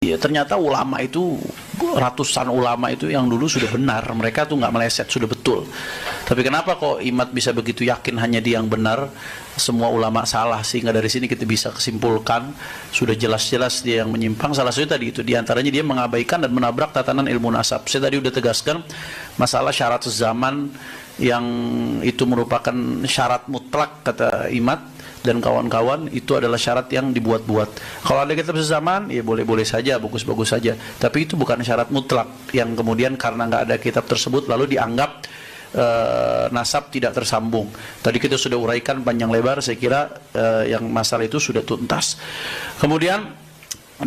Ya, ternyata ulama itu, ratusan ulama itu yang dulu sudah benar, mereka tuh nggak meleset, sudah betul. Tapi kenapa kok Imad bisa begitu yakin hanya dia yang benar, semua ulama salah? Sehingga dari sini kita bisa kesimpulkan sudah jelas-jelas dia yang menyimpang. Salah satu tadi itu diantaranya dia mengabaikan dan menabrak tatanan ilmu nasab. Saya tadi udah tegaskan masalah syarat zaman yang itu merupakan syarat mutlak kata Imad dan kawan-kawan, itu adalah syarat yang dibuat-buat. Kalau ada kitab sezaman, ya boleh-boleh saja, bagus-bagus saja. Tapi itu bukan syarat mutlak yang kemudian karena nggak ada kitab tersebut lalu dianggap nasab tidak tersambung. Tadi kita sudah uraikan panjang lebar, saya kira yang masalah itu sudah tuntas. Kemudian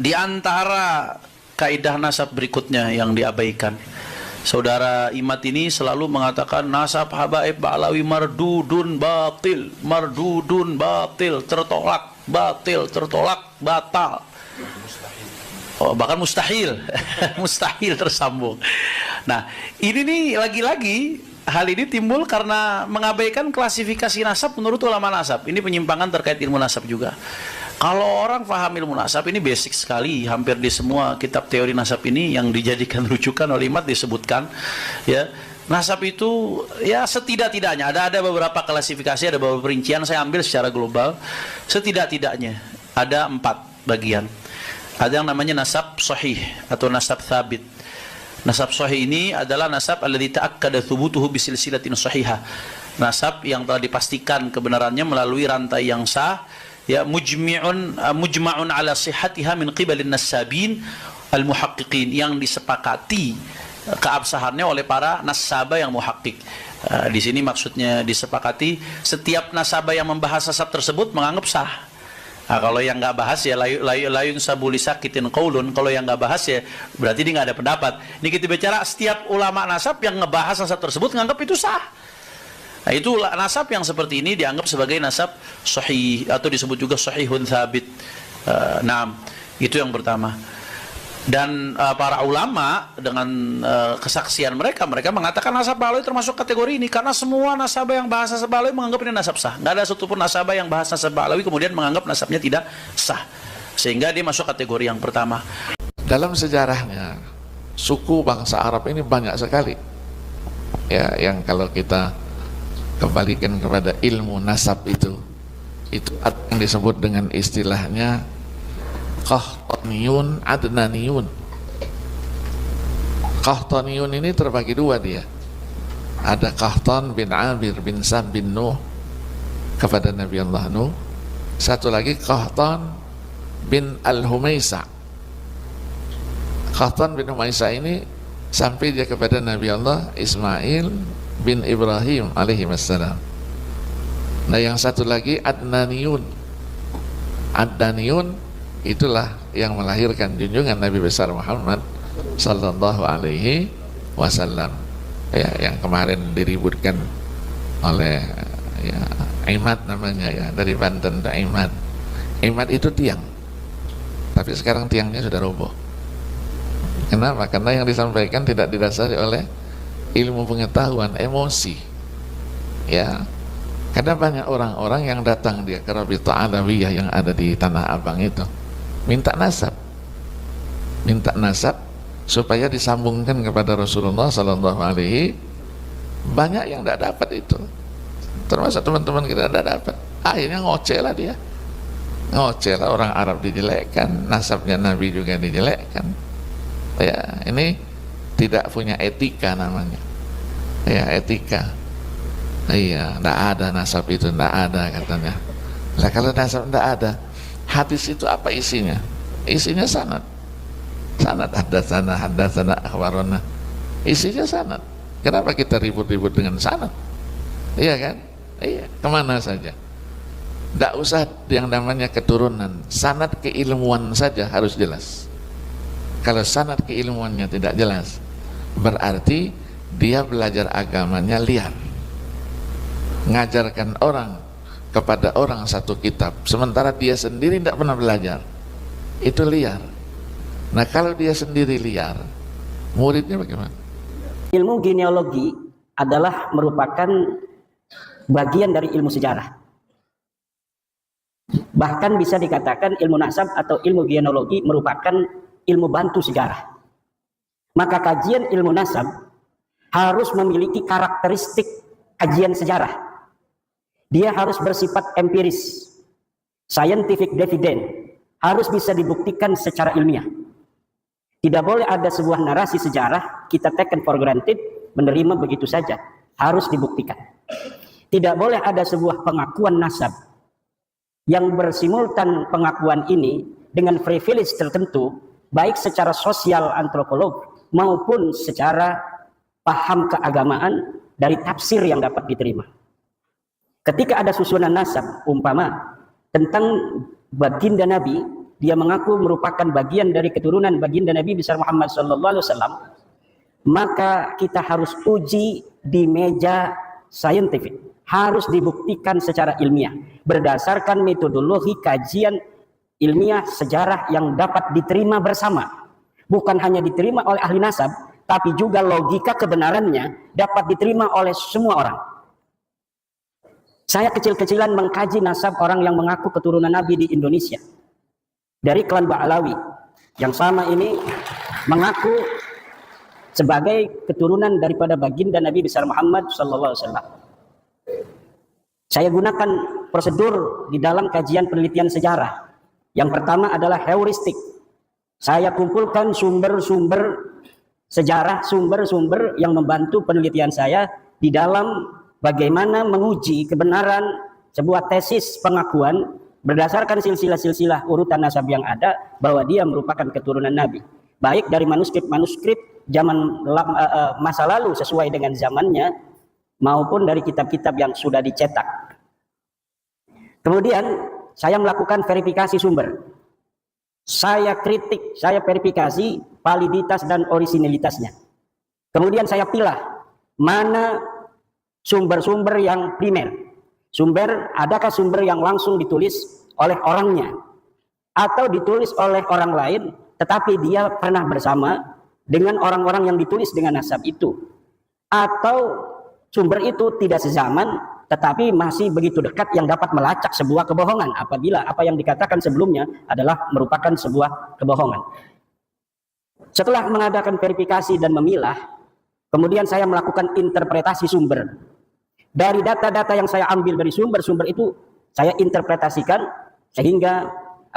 di antara kaidah nasab berikutnya yang diabaikan, saudara Imad ini selalu mengatakan nasab habaib ba'lawi mardudun batil, tertolak, batal. Oh, bahkan mustahil. Mustahil tersambung. Nah, ini nih lagi-lagi hal ini timbul karena mengabaikan klasifikasi nasab menurut ulama nasab. Ini penyimpangan terkait ilmu nasab juga. Kalau orang paham ilmu nasab, ini basic sekali, hampir di semua kitab teori nasab ini yang dijadikan rujukan oleh Imad disebutkan, ya, nasab itu ya setidak-tidaknya ada beberapa klasifikasi, ada beberapa perincian, saya ambil secara global. Setidak-tidaknya ada 4 bagian. Ada yang namanya nasab sahih atau nasab thabit. Nasab sahih ini adalah nasab alladzi ta'akkada thubutuhu bisilsilatin sahihah. Nasab yang telah dipastikan kebenarannya melalui rantai yang sah, ya, mujma'un ala sihhatiha min qibalin nasabin al-muhaqqiqin, yang disepakati keabsahannya oleh para nasabah yang muhakkik. Di sini maksudnya disepakati setiap nasabah yang membahas nasab tersebut menganggap sah. Nah, kalau yang nggak bahas ya layun sabuli sakitin qaulun, kalau yang nggak bahas ya berarti dia nggak ada pendapat. Ini kita bicara setiap ulama nasab yang ngebahas nasab tersebut menganggap itu sah. Nah, itu nasab yang seperti ini dianggap sebagai nasab sahih atau disebut juga sahihun thabit. Nah, itu yang pertama. Dan para ulama dengan kesaksian mereka mengatakan nasab ba'lawi termasuk kategori ini karena semua nasabah yang bahas nasab ba'lawi menganggap ini nasab sah. Nggak ada satupun nasabah yang bahas nasab ba'lawi kemudian menganggap nasabnya tidak sah, sehingga dia masuk kategori yang pertama. Dalam sejarahnya suku bangsa Arab ini banyak sekali, ya, yang kalau kita kembalikan kepada ilmu nasab itu ada yang disebut dengan istilahnya Qahtaniyun, Adnaniyun. Qahtaniyun ini terbagi 2 dia. Ada Qahtan bin Amir bin Sam bin Nuh kepada Nabi Allah Nuh. Satu lagi Qahtan bin Al-Humaisa. Qahtan bin Humaisa ini sampai dia kepada Nabi Allah Ismail bin Ibrahim alaihi wassalam. Nah, yang satu lagi Adnaniyun. Adnaniyun itulah yang melahirkan junjungan Nabi besar Muhammad sallallahu alaihi wasallam, ya, yang kemarin diributkan oleh, ya, Imad namanya, ya, dari Banten. Imad itu tiang, tapi sekarang tiangnya sudah roboh. Kenapa? Karena yang disampaikan tidak didasari oleh ilmu pengetahuan, emosi, ya. Karena banyak orang-orang yang datang dia ke Rabithah Alawiyah yang ada di Tanah Abang itu minta nasab supaya disambungkan kepada Rasulullah Sallallahu Alaihi. Banyak yang tidak dapat itu, termasuk teman-teman kita tidak dapat. Akhirnya ngoceh lah dia, orang Arab dijelekkan, nasabnya Nabi juga dijelekkan. Ya, ini tidak punya etika namanya, ya, etika. Iya, tidak ada nasab itu, tidak ada katanya. Lah kalau nasab tidak ada, hadis itu apa isinya? Isinya sanad haddatsana akhbarana. Isinya sanad. Kenapa kita ribut-ribut dengan sanad? Iya kan? Iya, kemana saja. Tidak usah yang namanya keturunan. Sanad keilmuan saja harus jelas. Kalau sanad keilmuannya tidak jelas, berarti dia belajar agamanya liar. Ngajarkan orang kepada orang satu kitab sementara dia sendiri tidak pernah belajar, itu liar. Nah, kalau dia sendiri liar, muridnya bagaimana? Ilmu genealogi adalah merupakan bagian dari ilmu sejarah. Bahkan bisa dikatakan ilmu nasab atau ilmu genealogi merupakan ilmu bantu sejarah. Maka kajian ilmu nasab harus memiliki karakteristik kajian sejarah. Dia harus bersifat empiris, scientific dividend, harus bisa dibuktikan secara ilmiah. Tidak boleh ada sebuah narasi sejarah kita taken for granted, menerima begitu saja. Harus dibuktikan. Tidak boleh ada sebuah pengakuan nasab yang bersimultan pengakuan ini dengan privilege tertentu, baik secara sosial antropolog maupun secara paham keagamaan dari tafsir yang dapat diterima. Ketika ada susunan nasab, umpama tentang baginda Nabi, dia mengaku merupakan bagian dari keturunan baginda Nabi besar Muhammad SAW, maka kita harus uji di meja saintifik, harus dibuktikan secara ilmiah berdasarkan metodologi kajian ilmiah sejarah yang dapat diterima bersama, bukan hanya diterima oleh ahli nasab, tapi juga logika kebenarannya dapat diterima oleh semua orang. Saya kecil-kecilan mengkaji nasab orang yang mengaku keturunan Nabi di Indonesia dari klan Ba'alawi, yang sama ini mengaku sebagai keturunan daripada baginda Nabi besar Muhammad SAW. Saya gunakan prosedur di dalam kajian penelitian sejarah. Yang pertama adalah heuristik. Saya kumpulkan sumber-sumber sejarah, sumber-sumber yang membantu penelitian saya di dalam bagaimana menguji kebenaran sebuah tesis pengakuan berdasarkan silsilah-silsilah urutan nasab yang ada bahwa dia merupakan keturunan Nabi. Baik dari manuskrip-manuskrip zaman masa lalu sesuai dengan zamannya, maupun dari kitab-kitab yang sudah dicetak. Kemudian saya melakukan verifikasi sumber. Saya kritik, saya verifikasi validitas dan orisinalitasnya. Kemudian saya pilah mana sumber-sumber yang primer. Adakah sumber yang langsung ditulis oleh orangnya atau ditulis oleh orang lain tetapi dia pernah bersama dengan orang-orang yang ditulis dengan nasab itu, atau sumber itu tidak sezaman tetapi masih begitu dekat yang dapat melacak sebuah kebohongan apabila apa yang dikatakan sebelumnya adalah merupakan sebuah kebohongan. Setelah mengadakan verifikasi dan memilah, kemudian saya melakukan interpretasi sumber. Dari data-data yang saya ambil dari sumber-sumber itu, saya interpretasikan sehingga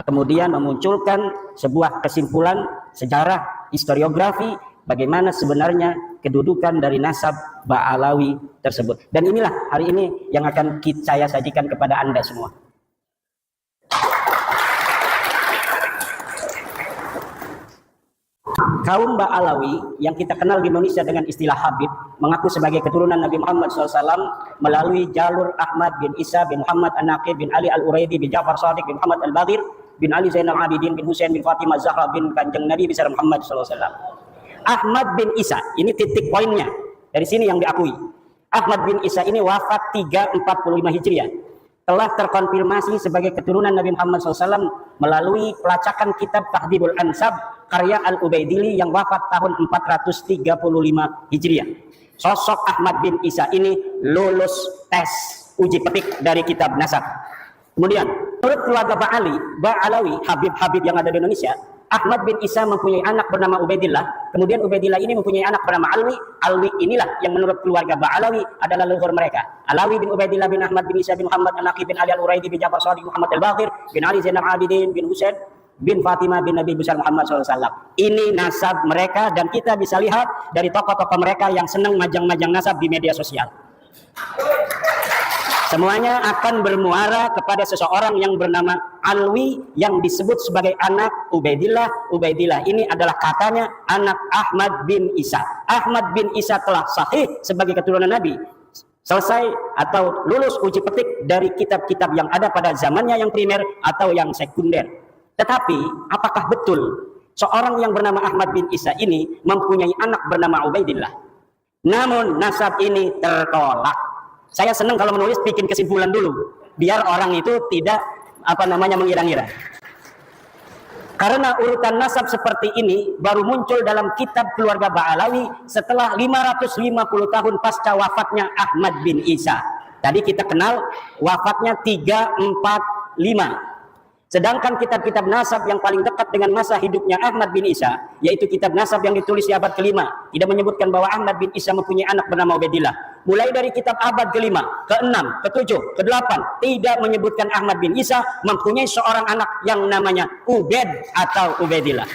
kemudian memunculkan sebuah kesimpulan sejarah, historiografi, bagaimana sebenarnya kedudukan dari nasab Ba'alawi tersebut. Dan inilah hari ini yang akan saya sajikan kepada Anda semua. Kaum Ba'alawi yang kita kenal di Indonesia dengan istilah Habib mengaku sebagai keturunan Nabi Muhammad SAW melalui jalur Ahmad bin Isa bin Muhammad An-Naqib bin Ali Al-Uraidi bin Ja'far Shadiq bin Muhammad Al-Baghir bin Ali Zainal Abidin bin Husain bin Fatimah Zahra bin Kanjeng Nabi besar Muhammad SAW. Ahmad bin Isa, ini titik poinnya. Dari sini yang diakui. Ahmad bin Isa ini wafat 345 Hijriah. Telah terkonfirmasi sebagai keturunan Nabi Muhammad SAW melalui pelacakan kitab Tahdhibul Ansab karya Al-Ubaidili yang wafat tahun 435 Hijriah. Sosok Ahmad bin Isa ini lulus tes uji petik dari kitab nasab. Kemudian, menurut keluarga Ba'alawi, Habib-Habib yang ada di Indonesia, Ahmad bin Isa mempunyai anak bernama Ubaidillah. Kemudian Ubaidillah ini mempunyai anak bernama Alwi. Alwi inilah yang menurut keluarga Ba'alawi adalah leluhur mereka. Alawi bin Ubaidillah bin Ahmad bin Isa bin Muhammad An-Naqib bin Ali Al-Uraidi bin Ja'far Shadiq Muhammad Al-Baghir bin Ali Zainal Abidin bin Husain bin Fatimah bin Nabi besar Muhammad SAW. Ini nasab mereka dan kita bisa lihat dari tokoh-tokoh mereka yang senang majang-majang nasab di media sosial. Semuanya akan bermuara kepada seseorang yang bernama Alwi yang disebut sebagai anak Ubaidillah. Ubaidillah ini adalah katanya anak Ahmad bin Isa. Ahmad bin Isa telah sahih sebagai keturunan Nabi. Selesai atau lulus uji petik dari kitab-kitab yang ada pada zamannya yang primer atau yang sekunder. Tetapi apakah betul seorang yang bernama Ahmad bin Isa ini mempunyai anak bernama Ubaidillah? Namun nasab ini tertolak. Saya senang kalau menulis bikin kesimpulan dulu, biar orang itu tidak mengira-ngira. Karena urutan nasab seperti ini baru muncul dalam kitab keluarga Ba'alawi setelah 550 tahun pasca wafatnya Ahmad bin Isa. Tadi kita kenal wafatnya 345. Sedangkan kitab-kitab nasab yang paling dekat dengan masa hidupnya Ahmad bin Isa, yaitu kitab nasab yang ditulis di abad ke-5, tidak menyebutkan bahwa Ahmad bin Isa mempunyai anak bernama Ubaidillah. Mulai dari kitab abad ke-5, ke-6, ke-7, ke-8, tidak menyebutkan Ahmad bin Isa mempunyai seorang anak yang namanya Ubaid atau Ubaidillah.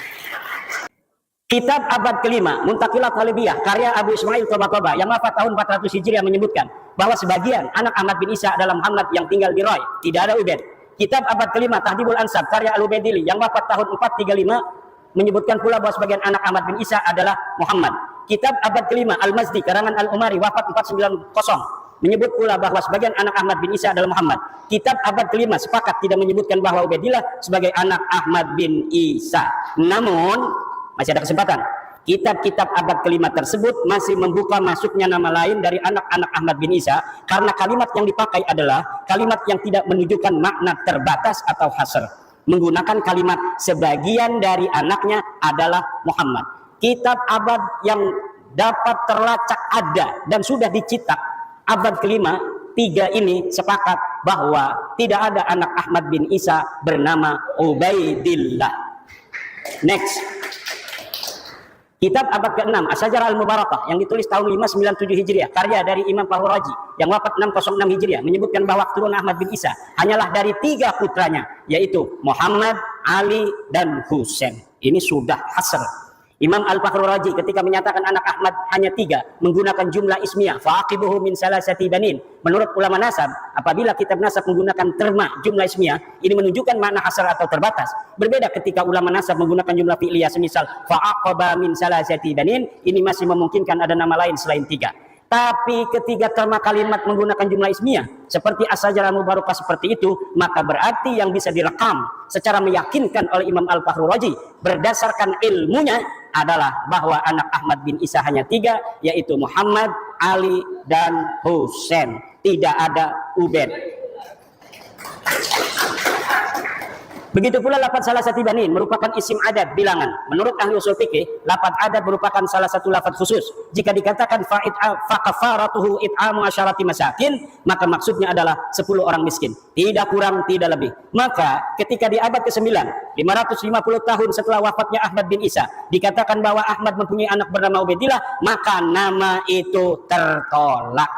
Kitab abad ke-5, Muntaqilat Talibiyah, karya Abu Ismail Tabatabai yang wafat tahun 400 Hijriah menyebutkan bahwa sebagian anak Ahmad bin Isa adalah Muhammad yang tinggal di Roy, tidak ada Ubaid. Kitab abad ke-5, Tahdhibul Ansab, karya Al-Ubaidili yang wafat tahun 435 menyebutkan pula bahwa sebagian anak Ahmad bin Isa adalah Muhammad. Kitab abad ke-5, Al-Mazdi, karangan Al-Umari, wafat 490 menyebut pula bahwa sebagian anak Ahmad bin Isa adalah Muhammad. Kitab abad ke-5 sepakat tidak menyebutkan bahwa Ubaidillah sebagai anak Ahmad bin Isa. Namun masih ada kesempatan. Kitab-kitab abad ke-5 tersebut masih membuka masuknya nama lain dari anak-anak Ahmad bin Isa karena kalimat yang dipakai adalah kalimat yang tidak menunjukkan makna terbatas atau hasr. Menggunakan kalimat sebagian dari anaknya adalah Muhammad. Kitab abad yang dapat terlacak ada dan sudah dicetak abad ke-5, 3 ini sepakat bahwa tidak ada anak Ahmad bin Isa bernama Ubaidillah. Next. Kitab abad ke-6, As-Sajarah Al-Mubarakah yang ditulis tahun 597 Hijriah, karya dari Imam Fakhrul Razi yang wafat 606 Hijriah menyebutkan bahwa keturunan Ahmad bin Isa hanyalah dari 3 putranya, yaitu Muhammad, Ali, dan Husain. Ini sudah hasr. Imam Al-Fakhrul Razi ketika menyatakan anak Ahmad hanya 3 menggunakan jumlah ismiyah, fa'aqibuhu min salasati banin. Menurut ulama nasab, apabila kitab nasab menggunakan terma jumlah ismiyah, ini menunjukkan makna hasr atau terbatas. Berbeda ketika ulama nasab menggunakan jumlah fi'liyah, semisal fa'aqaba min salasati banin, ini masih memungkinkan ada nama lain selain 3. Tapi ketika terma kalimat menggunakan jumlah ismiyah seperti As-Sajarah Mubarakah seperti itu, maka berarti yang bisa direkam secara meyakinkan oleh Imam Al-Fakhrul Razi berdasarkan ilmunya adalah bahwa anak Ahmad bin Isa hanya 3, yaitu Muhammad, Ali, dan Husain. Tidak ada Ubaid. Begitu pula lafaz salah satu banin merupakan isim adad bilangan. Menurut ahli usul fikih, lafaz adad merupakan salah satu lafaz khusus. Jika dikatakan fakafaratuhu it'amu asyarati masakin, maka maksudnya adalah 10 orang miskin, tidak kurang tidak lebih. Maka ketika di abad ke-9, 550 tahun setelah wafatnya Ahmad bin Isa, dikatakan bahwa Ahmad mempunyai anak bernama Ubaidillah, maka nama itu tertolak.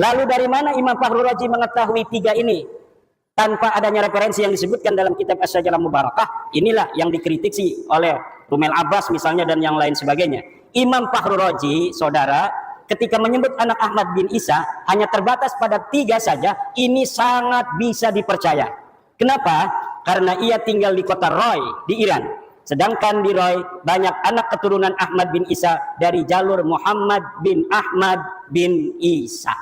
Lalu dari mana Imam Fakhrul Razi mengetahui 3 ini? Tanpa adanya referensi yang disebutkan dalam kitab As-Sajarah Mubarakah, inilah yang dikritisi oleh Rumel Abbas misalnya dan yang lain sebagainya. Imam Fakhrul Razi, saudara, ketika menyebut anak Ahmad bin Isa hanya terbatas pada 3 saja, ini sangat bisa dipercaya. Kenapa? Karena ia tinggal di kota Roy di Iran. Sedangkan di Roy banyak anak keturunan Ahmad bin Isa dari jalur Muhammad bin Ahmad bin Isa.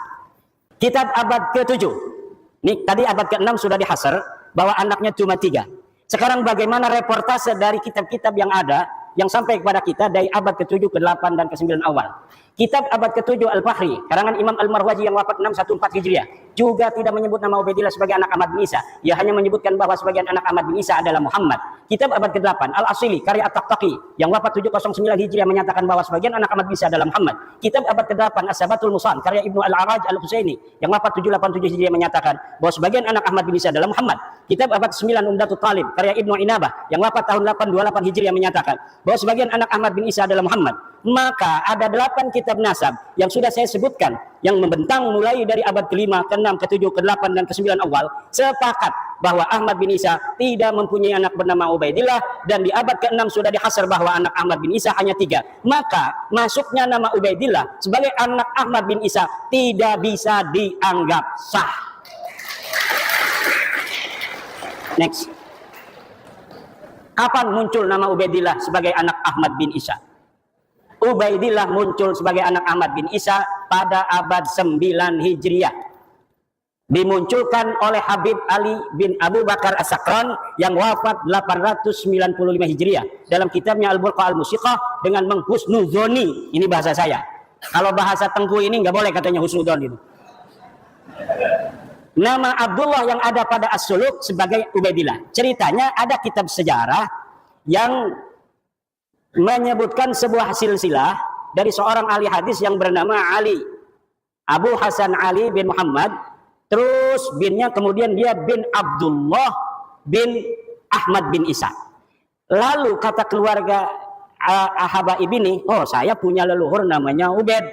Kitab abad ke-7. Nih, tadi abad ke-6 sudah dihasar bahwa anaknya cuma 3. Sekarang bagaimana reportase dari kitab-kitab yang ada yang sampai kepada kita dari abad ke-7, ke-8, dan ke-9 awal. Kitab abad ke-7 Al-Fakhri, karangan Imam Al-Marwazi yang wafat 614 Hijriah, juga tidak menyebut nama Ubaidillah sebagai anak Ahmad bin Isa. Ia hanya menyebutkan bahwa sebagian anak Ahmad bin Isa adalah Muhammad. Kitab abad ke-8 Al-Asili, karya At-Taqtaqi yang wafat 709 Hijriah menyatakan bahwa sebagian anak Ahmad bin Isa adalah Muhammad. Kitab abad ke-8 As-Sabatul Musan, karya Ibnu Al-Araj Al-Husaini yang wafat 787 Hijriah menyatakan bahwa sebagian anak Ahmad bin Isa adalah Muhammad. Kitab abad ke-9 Umdatul Talib, karya Ibnu Inabah yang wafat tahun 828 Hijriah menyatakan bahwa sebagian anak Ahmad bin Isa adalah Muhammad. Maka ada 8 kitab nasab yang sudah saya sebutkan yang membentang mulai dari abad ke-5, ke-6, ke-7, ke-8, dan ke-9 awal sepakat bahwa Ahmad bin Isa tidak mempunyai anak bernama Ubaidillah, dan di abad ke-6 sudah dihasar bahwa anak Ahmad bin Isa hanya 3. Maka masuknya nama Ubaidillah sebagai anak Ahmad bin Isa tidak bisa dianggap sah. Next. Kapan muncul nama Ubaidillah sebagai anak Ahmad bin Isa? Ubaidillah muncul sebagai anak Ahmad bin Isa pada abad 9 Hijriah. Dimunculkan oleh Habib Ali bin Abu Bakar As-Sakran yang wafat 895 Hijriah dalam kitabnya Al-Burqa Al-Musiqah dengan menghusnuzoni. Ini bahasa saya. Kalau bahasa Tengku ini nggak boleh katanya husnuzon itu. Nama Abdullah yang ada pada As-Suluk sebagai Ubaidillah. Ceritanya ada kitab sejarah yang menyebutkan sebuah silsilah dari seorang ahli hadis yang bernama Ali, Abu Hasan Ali bin Muhammad terus binnya kemudian dia bin Abdullah bin Ahmad bin Isa. Lalu kata keluarga Habaib ini, oh saya punya leluhur namanya Ubaid,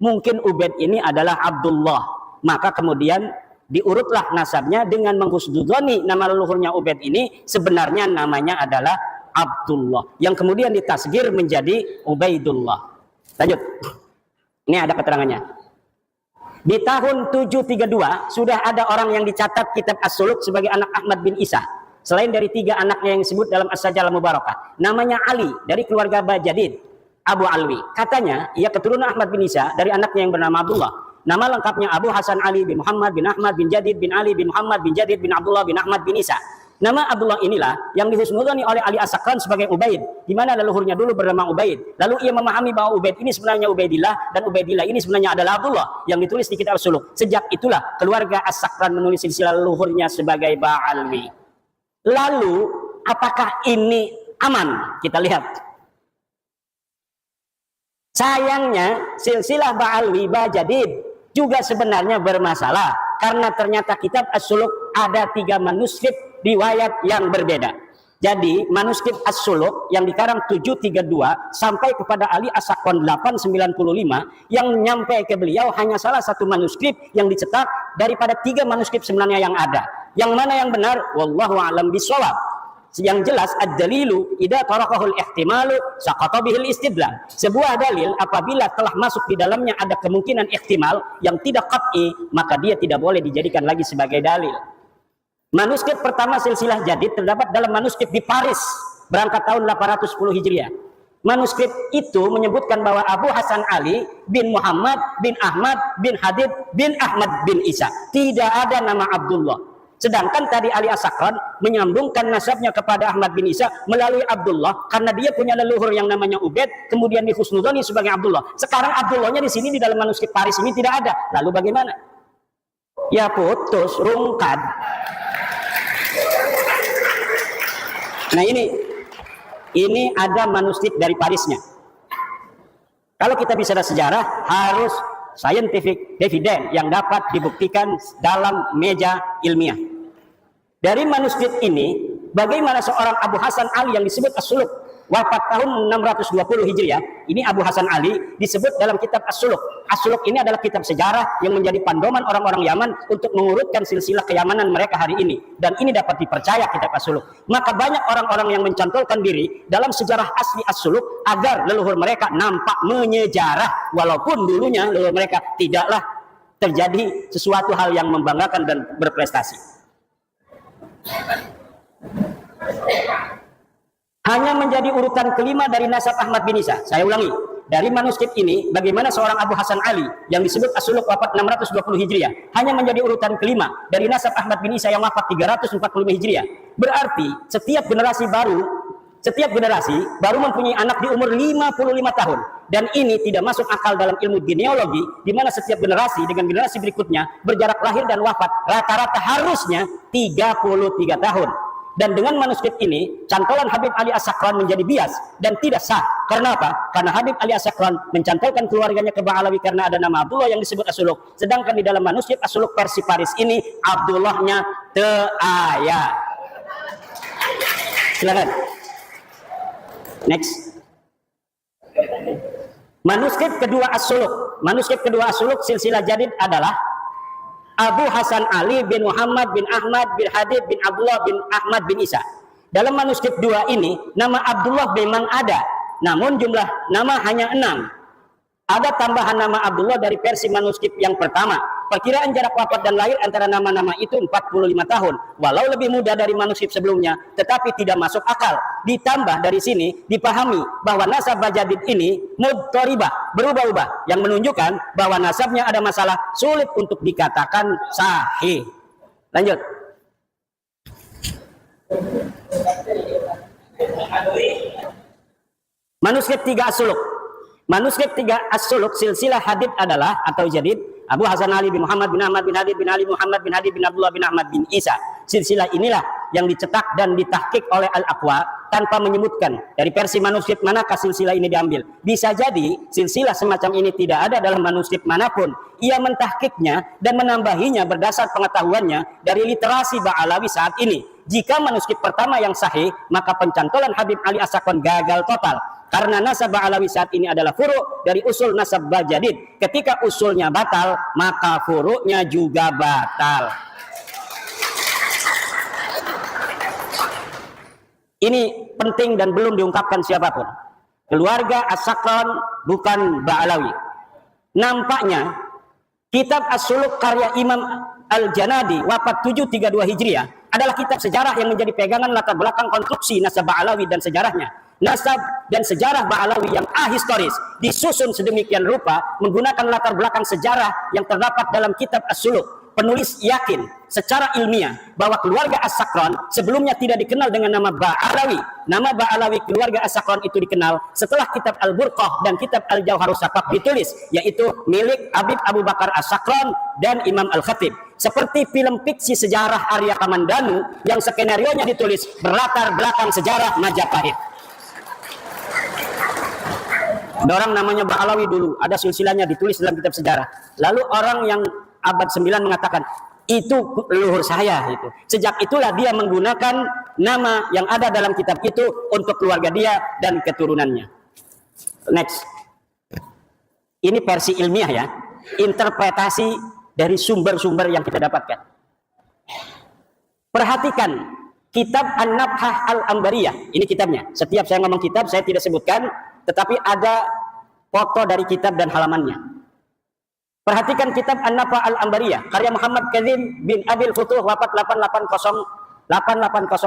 mungkin Ubaid ini adalah Abdullah. Maka kemudian diurutlah nasabnya dengan menghusnudzoni nama leluhurnya Ubaid ini sebenarnya namanya adalah Abdullah, yang kemudian ditasgir menjadi Ubaidullah. Lanjut, ini ada keterangannya. Di tahun 732 sudah ada orang yang dicatat kitab As-Suluk sebagai anak Ahmad bin Isa, selain dari 3 anaknya yang disebut dalam As-Sajalah Mubarakah. Namanya Ali, dari keluarga Bajadid Abu Alwi. Katanya ia keturunan Ahmad bin Isa dari anaknya yang bernama Abdullah. Nama lengkapnya Abu Hasan Ali bin Muhammad bin Ahmad bin Jadid bin Ali bin Muhammad bin Jadid bin Abdullah bin Ahmad bin Isa. Nama Abdullah inilah yang dihusnudzoni oleh Ali As-Sakran sebagai Ubaid, di mana leluhurnya dulu bernama Ubaid. Lalu ia memahami bahwa Ubaid ini sebenarnya Ubaidillah dan Ubaidillah ini sebenarnya adalah Abdullah yang ditulis di kitab As-Suluk. Sejak itulah keluarga As-Sakran menulis silsilah leluhurnya sebagai Ba'alwi. Lalu apakah ini aman? Kita lihat. Sayangnya silsilah Ba'alwi Bajadid juga sebenarnya bermasalah karena ternyata kitab As-Suluk ada 3 manuskrip riwayat yang berbeda. Jadi manuskrip As-Suluk yang dikarang 732 sampai kepada Ali As-Sakran 895 yang nyampe ke beliau hanya salah satu manuskrip yang dicetak daripada 3 manuskrip sebenarnya yang ada. Yang mana yang benar? Wallahu a'lam bishawab. Yang jelas ad-dalilu idza tarakahul ihtimalu saqata bihil istidlal. Sebuah dalil apabila telah masuk di dalamnya ada kemungkinan ihtimal yang tidak qat'i, maka dia tidak boleh dijadikan lagi sebagai dalil. Manuskrip pertama silsilah Jadid terdapat dalam manuskrip di Paris berangkat tahun 810 Hijriah. Manuskrip itu menyebutkan bahwa Abu Hasan Ali bin Muhammad bin Ahmad bin Hadid bin Ahmad bin Isa. Tidak ada nama Abdullah. Sedangkan tadi Ali As-Sakran menyambungkan nasabnya kepada Ahmad bin Isa melalui Abdullah karena dia punya leluhur yang namanya Ubaid, kemudian dihusnudzoni sebagai Abdullah. Sekarang Abdullahnya di sini di dalam manuskrip Paris ini tidak ada. Lalu bagaimana? Ya putus, rungkad. Nah ini ada manuskrip dari Parisnya. Kalau kita bicara sejarah harus scientific evidence yang dapat dibuktikan dalam meja ilmiah. Dari manuskrip ini, bagaimana seorang Abu Hasan Ali yang disebut As-Suluk wafat tahun 620 Hijriah. Ini Abu Hasan Ali disebut dalam kitab As-Suluk. As-Suluk ini adalah kitab sejarah yang menjadi pandoman orang-orang Yaman untuk mengurutkan silsilah keyamanan mereka hari ini. Dan ini dapat dipercaya kitab As-Suluk. Maka banyak orang-orang yang mencantolkan diri dalam sejarah asli As-Suluk agar leluhur mereka nampak menyejarah. Walaupun dulunya leluhur mereka tidaklah terjadi sesuatu hal yang membanggakan dan berprestasi. Hanya menjadi urutan kelima dari nasab Ahmad bin Isa. Saya ulangi, dari manuskrip ini bagaimana seorang Abu Hasan Ali yang disebut As-Suluk wafat 620 Hijriah hanya menjadi urutan kelima dari nasab Ahmad bin Isa yang wafat 345 Hijriah. Berarti setiap generasi baru mempunyai anak di umur 55 tahun. Dan ini tidak masuk akal dalam ilmu genealogi, di mana setiap generasi dengan generasi berikutnya berjarak lahir dan wafat rata-rata harusnya 33 tahun. Dan dengan manuskrip ini, cantolan Habib Ali As-Sakran menjadi bias dan tidak sah. Karena apa? Karena Habib Ali As-Sakran mencantolkan keluarganya ke Ba'alawi karena ada nama Abdullah yang disebut As-Suluk. Sedangkan di dalam manuskrip As-Suluk versi Paris ini, Abdullahnya teaya. Silakan. Next. Manuskrip kedua As-Suluk silsilah Jadid adalah Abu Hasan Ali bin Muhammad bin Ahmad bin Hadid bin Abdullah bin Ahmad bin Isa. Dalam manuskrip 2 ini nama Abdullah memang ada, namun jumlah nama hanya 6. Ada tambahan nama Abdullah dari versi manuskrip yang pertama. Perkiraan jarak wafat dan lahir antara nama-nama itu 45 tahun. Walau lebih muda dari manuskrip sebelumnya, tetapi tidak masuk akal. Ditambah dari sini dipahami bahwa nasab Bajadid ini mudtaribah, berubah-ubah, yang menunjukkan bahwa nasabnya ada masalah, sulit untuk dikatakan sahih. Lanjut. Manuskrip 3 As-Suluk. Manuskrip 3 As-Suluk silsilah Hadid adalah atau Jadid Abu Hasan Ali bin Muhammad bin Ahmad bin Hadid bin Ali Muhammad bin Hadid bin Abdullah bin Ahmad bin Isa. Silsilah inilah yang dicetak dan ditahqiq oleh Al-Aqwa tanpa menyebutkan dari versi manuskrip manakah silsilah ini diambil. Bisa jadi silsilah semacam ini tidak ada dalam manuskrip manapun. Ia mentahqiqnya dan menambahinya berdasar pengetahuannya dari literasi Ba'alawi saat ini. Jika manuskrip pertama yang sahih, maka pencantolan Habib Ali As-Sakran gagal total. Karena nasab Ba'alawi saat ini adalah furu' dari usul nasab Bajadid. Ketika usulnya batal, maka furu'nya juga batal. Ini penting dan belum diungkapkan siapapun. Keluarga As-Sakran bukan Ba'alawi. Nampaknya kitab As-Suluk karya Imam Al-Janadi wafat 732 Hijriah adalah kitab sejarah yang menjadi pegangan latar belakang konstruksi nasab Ba'alawi dan sejarahnya. Nasab dan sejarah Ba'alawi yang ahistoris disusun sedemikian rupa menggunakan latar belakang sejarah yang terdapat dalam kitab As-Suluk. Penulis yakin secara ilmiah bahwa keluarga As-Sakran sebelumnya tidak dikenal dengan nama Ba'alawi. Nama Ba'alawi keluarga As-Sakran itu dikenal setelah kitab Al-Burqah dan kitab Al-Jauharus Safaq ditulis, yaitu milik Habib Abu Bakar As-Sakran dan Imam Al-Khatib. Seperti film fiksi sejarah Arya Kamandanu yang skenario-nya ditulis berlatar belakang sejarah Majapahit. Ada orang namanya Ba'alawi dulu, ada silsilahnya ditulis dalam kitab sejarah. Lalu orang yang abad 9 mengatakan, itu leluhur saya. Itu. Sejak itulah dia menggunakan nama yang ada dalam kitab itu untuk keluarga dia dan keturunannya. Next. Ini versi ilmiah ya. Interpretasi dari sumber-sumber yang kita dapatkan. Perhatikan kitab An-Nabhah Al-Ambariyah. Ini kitabnya. Setiap saya ngomong kitab saya tidak sebutkan, tetapi ada foto dari kitab dan halamannya. Perhatikan kitab An-Nabhah Al-Ambariyah karya Muhammad Kadzim bin Abil Futuh wafat 880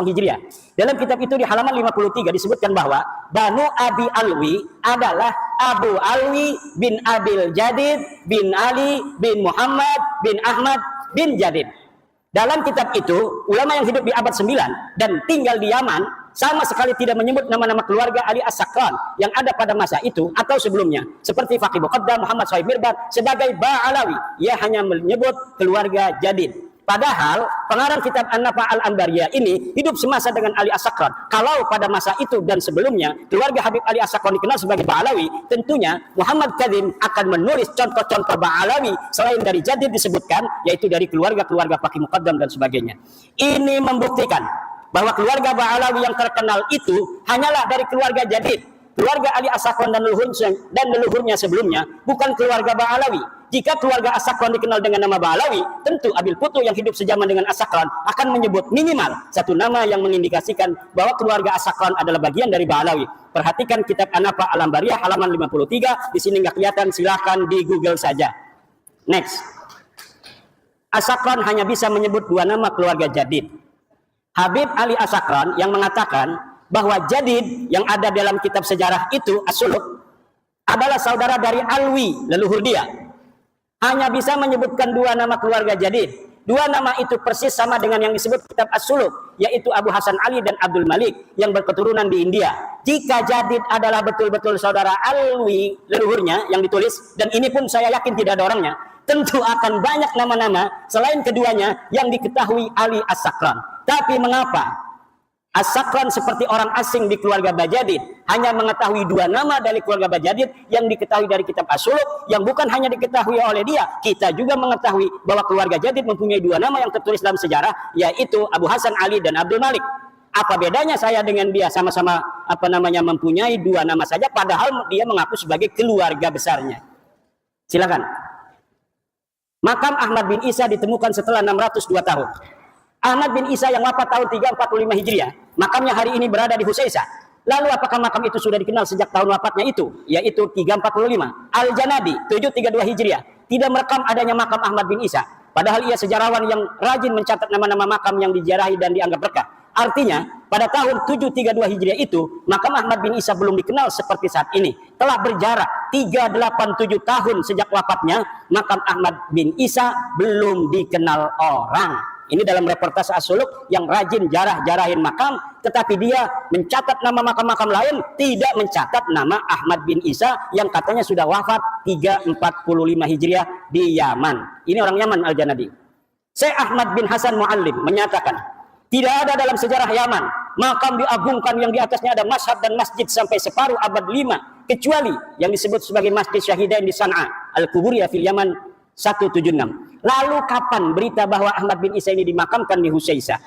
Hijriah. Dalam kitab itu di halaman 53 disebutkan bahwa Banu Abi Alwi adalah Abu Alwi bin Abil Jadid bin Ali bin Muhammad bin Ahmad bin Jadid. Dalam kitab itu, ulama yang hidup di abad 9 dan tinggal di Yaman sama sekali tidak menyebut nama-nama keluarga Ali As-Sakran yang ada pada masa itu atau sebelumnya. Seperti Faqih Muqaddam Muhammad Sohaib Mirbad sebagai Ba'alawi. Ia hanya menyebut keluarga Jadid. Padahal pengarang kitab An-Nabhah Al-Ambariyah ini hidup semasa dengan Ali As-Sakran. Kalau pada masa itu dan sebelumnya keluarga Habib Ali As-Sakran dikenal sebagai Ba'alawi, tentunya Muhammad Kadzim akan menulis contoh-contoh Ba'alawi selain dari Jadid disebutkan, yaitu dari keluarga-keluarga Faqih Muqaddam dan sebagainya. Ini membuktikan bahwa keluarga Ba'alawi yang terkenal itu hanyalah dari keluarga Jadid. Keluarga Ali As-Sakran dan leluhurnya sebelumnya bukan keluarga Ba'alawi. Jika keluarga As-Sakran dikenal dengan nama Ba'alawi, tentu Abil Futuh yang hidup sejaman dengan As-Sakran akan menyebut minimal satu nama yang mengindikasikan bahwa keluarga As-Sakran adalah bagian dari Ba'alawi. Perhatikan kitab An-Nabhah Al-Ambariyah halaman 53, di sini nggak kelihatan, silahkan di Google saja. Next. As-Sakran hanya bisa menyebut dua nama keluarga Jadid. Habib Ali As-Sakran yang mengatakan bahwa Jadid yang ada dalam kitab sejarah itu As-Suluk adalah saudara dari Alwi, leluhur dia. Hanya bisa menyebutkan dua nama keluarga Jadid. Dua nama itu persis sama dengan yang disebut kitab As-Suluk, yaitu Abu Hasan Ali dan Abdul Malik yang berketurunan di India. Jika Jadid adalah betul-betul saudara Alwi, leluhurnya yang ditulis, dan ini pun saya yakin tidak ada orangnya, tentu akan banyak nama-nama selain keduanya yang diketahui Ali As-Sakran. Tapi mengapa As-Sakran seperti orang asing di keluarga Bajadid hanya mengetahui dua nama dari keluarga Bajadid yang diketahui dari kitab As-Suluk, yang bukan hanya diketahui oleh dia, kita juga mengetahui bahwa keluarga Jadid mempunyai dua nama yang tertulis dalam sejarah, yaitu Abu Hasan Ali dan Abdul Malik. Apa bedanya saya dengan dia? Sama-sama mempunyai dua nama saja, padahal dia mengaku sebagai keluarga besarnya. Silakan. Makam Ahmad bin Isa ditemukan setelah 602 tahun. Ahmad bin Isa yang wafat tahun 345 Hijriah, makamnya hari ini berada di Husaisah. Lalu apakah makam itu sudah dikenal sejak tahun wafatnya itu, yaitu 345? Al-Janadi 732 Hijriah tidak merekam adanya makam Ahmad bin Isa, padahal ia sejarawan yang rajin mencatat nama-nama makam yang diziarahi dan dianggap berkah. Artinya, pada tahun 732 Hijriah itu, makam Ahmad bin Isa belum dikenal seperti saat ini. Telah berjarak 387 tahun sejak wafatnya, makam Ahmad bin Isa belum dikenal orang. Ini dalam reportase As-Suluk yang rajin jarah-jarahin makam, tetapi dia mencatat nama makam-makam lain, tidak mencatat nama Ahmad bin Isa yang katanya sudah wafat 345 Hijriah di Yaman. Ini orang Yaman Al-Janadi. Syekh Ahmad bin Hasan Muallim menyatakan Tidak ada dalam sejarah Yaman makam diagungkan yang di atasnya ada mashhad dan masjid sampai separuh abad 5, kecuali yang disebut sebagai Masjid Syahidain di San'a, Al-Quburiyah fil Yaman 176. Lalu kapan berita bahwa Ahmad bin Isa ini dimakamkan di Husaisah?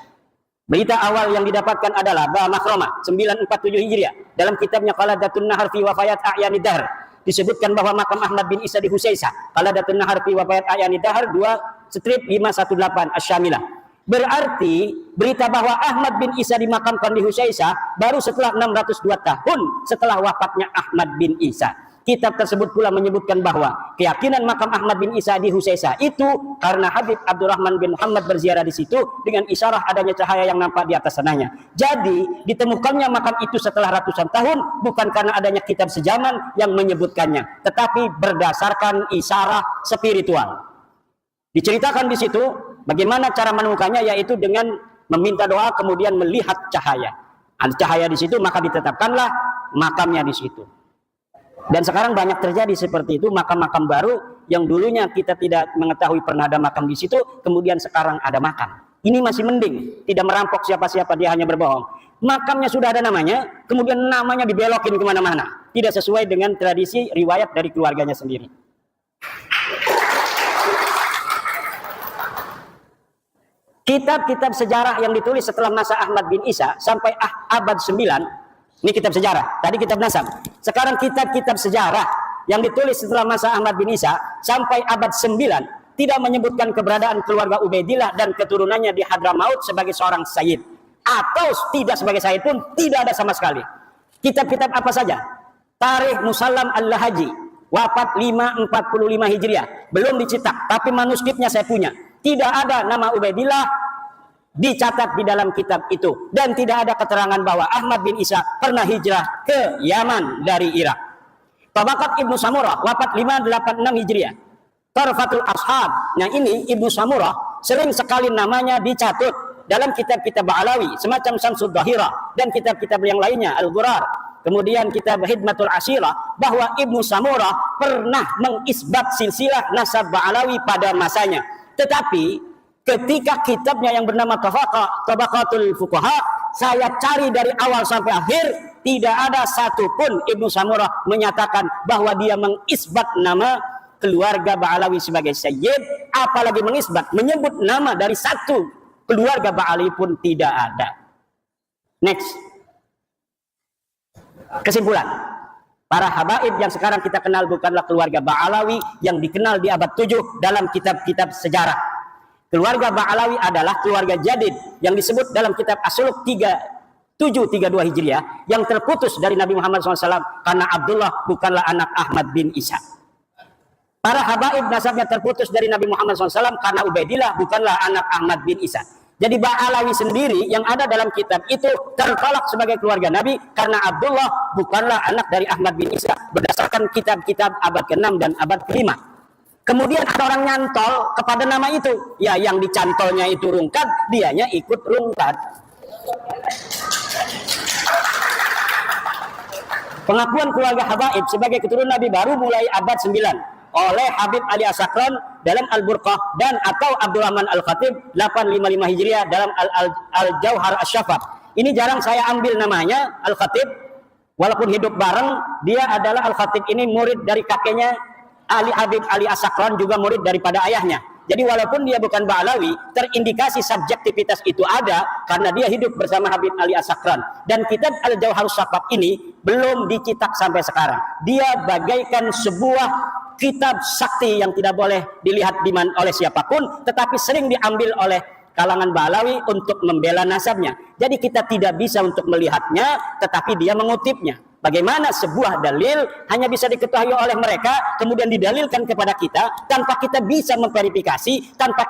Berita awal yang didapatkan adalah Ba Makhrama 947 Hijriah dalam kitabnya Qaladatun Nahar fi Wafayat A'yanid Dahr disebutkan bahwa makam Ahmad bin Isa di Husaisah. Qaladatun Nahar fi Wafayat A'yanid Dahr 2/518 Asy-Syamilah. Berarti berita bahwa Ahmad bin Isa dimakamkan di Husaisah baru setelah 602 tahun setelah wafatnya Ahmad bin Isa. Kitab tersebut pula menyebutkan bahwa keyakinan makam Ahmad bin Isa di Husaisah itu karena Habib Abdurrahman bin Muhammad berziarah di situ dengan isyarah adanya cahaya yang nampak di atas sananya. Jadi ditemukannya makam itu setelah ratusan tahun bukan karena adanya kitab sejaman yang menyebutkannya, tetapi berdasarkan isyarah spiritual. Diceritakan di situ bagaimana cara menemukannya, yaitu dengan meminta doa kemudian melihat cahaya. Ada cahaya di situ maka ditetapkanlah makamnya di situ. Dan sekarang banyak terjadi seperti itu, makam-makam baru yang dulunya kita tidak mengetahui pernah ada makam di situ, kemudian sekarang ada makam. Ini masih mending, tidak merampok siapa-siapa, dia hanya berbohong. Makamnya sudah ada namanya, kemudian namanya dibelokin kemana-mana, tidak sesuai dengan tradisi riwayat dari keluarganya sendiri. Kitab-kitab sejarah yang ditulis setelah masa Ahmad bin Isa sampai abad 9, ini kitab sejarah, tadi kitab nasab. Sekarang kitab-kitab sejarah yang ditulis setelah masa Ahmad bin Isa sampai abad 9 tidak menyebutkan keberadaan keluarga Ubaidillah dan keturunannya di Hadramaut sebagai seorang sayyid, atau tidak sebagai sayyid pun tidak ada sama sekali. Kitab-kitab apa saja? Tarikh Musallam Al-Lahaji, wafat 545 Hijriah, belum dicetak, tapi manuskripnya saya punya. Tidak ada nama Ubaidillah dicatat di dalam kitab itu, dan tidak ada keterangan bahwa Ahmad bin Isa pernah hijrah ke Yaman dari Irak. Tabaqat Ibnu Samurah, wafat 586 Hijriah. Tarfatul Ashab, nah ini Ibnu Samurah sering sekali namanya dicatut dalam kitab-kitab Ba'alawi semacam Samsud Dhahirah dan kitab-kitab yang lainnya, Al-Ghurar, kemudian kitab Hidmatul Ashirah, bahwa Ibnu Samurah pernah mengisbat silsilah nasab Ba'alawi pada masanya. Tetapi ketika kitabnya yang bernama Tabaqatul Fuqaha saya cari dari awal sampai akhir, tidak ada satupun Ibnu Samurah menyatakan bahwa dia mengisbat nama keluarga Ba'alawi sebagai sayyid, apalagi mengisbat menyebut nama dari satu keluarga Ba'alawi pun tidak ada. Next, kesimpulan, para habaib yang sekarang kita kenal bukanlah keluarga Ba'alawi yang dikenal di abad 7 dalam kitab-kitab sejarah. Keluarga Ba'alawi adalah keluarga jadid yang disebut dalam kitab As-Suluk 732 Hijriah yang terputus dari Nabi Muhammad SAW karena Abdullah bukanlah anak Ahmad bin Isa. Para habaib nasabnya terputus dari Nabi Muhammad SAW karena Ubaidillah bukanlah anak Ahmad bin Isa. Jadi Ba'alawi sendiri yang ada dalam kitab itu tertolak sebagai keluarga Nabi karena Abdullah bukanlah anak dari Ahmad bin Isa berdasarkan kitab-kitab abad ke-6 dan abad ke-5. Kemudian ada orang nyantol kepada nama itu. Ya, yang dicantolnya itu rungkat, dianya ikut rungkat. Pengakuan keluarga habaib sebagai keturunan Nabi baru mulai abad 9 oleh Habib Ali As-Sakran dalam Al-Burqah dan atau Abdurrahman Al-Khatib 855 Hijriah dalam Al-Jauhar Asy-Syafaf. Ini jarang saya ambil namanya Al-Khatib, walaupun hidup bareng. Dia adalah Al-Khatib ini murid dari kakeknya Ali Habib Ali As-Sakran, juga murid daripada ayahnya. Jadi walaupun dia bukan Ba'alawi, terindikasi subjektivitas itu ada karena dia hidup bersama Habib Ali As-Sakran. Dan kitab Al-Jauhar Asy-Syafaf ini belum dicetak sampai sekarang. Dia bagaikan sebuah kitab sakti yang tidak boleh dilihat oleh siapapun, tetapi sering diambil oleh kalangan Ba'alawi untuk membela nasabnya. Jadi kita tidak bisa untuk melihatnya, tetapi dia mengutipnya. Bagaimana sebuah dalil hanya bisa diketahui oleh mereka, kemudian didalilkan kepada kita tanpa kita bisa memverifikasi, tanpa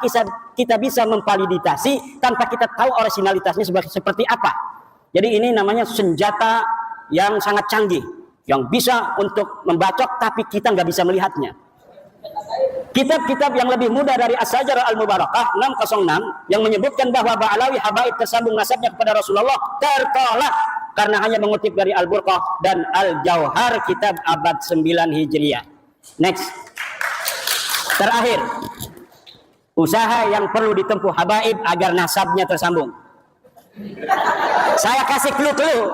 kita bisa memvalidasi, tanpa kita tahu originalitasnya seperti apa. Jadi ini namanya senjata yang sangat canggih, yang bisa untuk membacok tapi kita nggak bisa melihatnya. Kitab-kitab yang lebih muda dari As-Sajarah Al-Mubarakah 606 yang menyebutkan bahwa Ba'alawi habaib tersambung nasabnya kepada Rasulullah tertolak karena hanya mengutip dari Al-Burqah dan Al-Jauhar kitab abad 9 Hijriah. Next. Terakhir, usaha yang perlu ditempuh habaib agar nasabnya tersambung. Saya kasih clue-clue.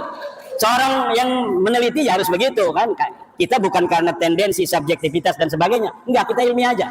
Seorang yang meneliti ya harus begitu kan. Kita bukan karena tendensi, subjektivitas dan sebagainya. Enggak, kita ilmiah aja.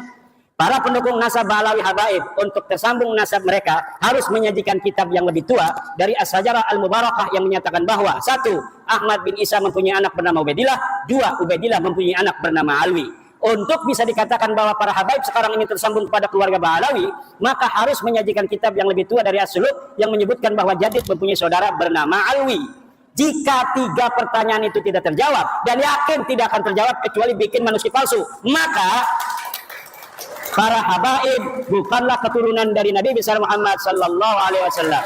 Para pendukung nasab Alawi Habaib untuk tersambung nasab mereka harus menyajikan kitab yang lebih tua dari As-Sajarah Al-Mubarakah yang menyatakan bahwa 1. Ahmad bin Isa mempunyai anak bernama Ubaidillah, 2. Ubaidillah mempunyai anak bernama Alwi. Untuk bisa dikatakan bahwa para habaib sekarang ini tersambung kepada keluarga Ba'alawi, maka harus menyajikan kitab yang lebih tua dari As-Suluk yang menyebutkan bahwa Jadid mempunyai saudara bernama Alwi. Jika 3 pertanyaan itu tidak terjawab, dan yakin tidak akan terjawab kecuali bikin manuskrip palsu, maka para habaib bukanlah keturunan dari Nabi besar Muhammad sallallahu alaihi wasallam.